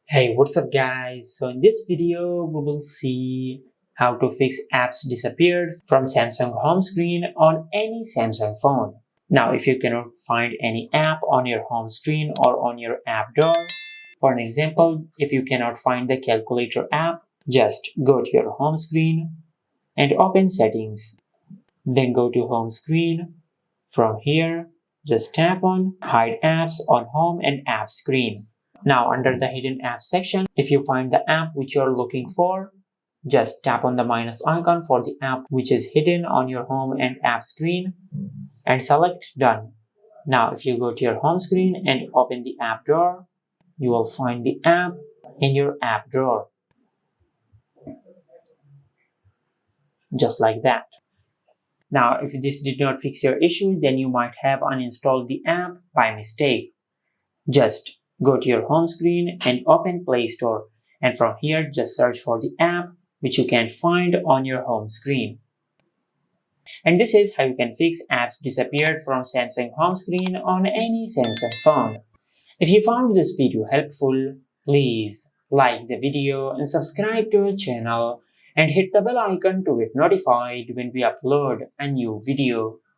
Hey, what's up guys? So in this video, we will see how to fix apps disappeared from Samsung home screen on any Samsung phone. Now, if you cannot find any app on your home screen or on your app door, for an example, if you cannot find the calculator app, just go to your home screen and open settings. Then go to home screen. From here, just tap on hide apps on home and app screen. Now under the hidden apps section, if you find the app which you're looking for, just tap on the minus icon for the app which is hidden on your home and app screen and select done. Now if you go to your home screen and open the app drawer, you will find the app in your app drawer. Just like that. Now if this did not fix your issue, then you might have uninstalled the app by mistake. Just go to your home screen and open Play Store, and from here just search for the app which you can find on your home screen. And this is how you can fix apps disappeared from Samsung home screen on any Samsung phone. If you found this video helpful, please like the video and subscribe to our channel and hit the bell icon to get notified when we upload a new video.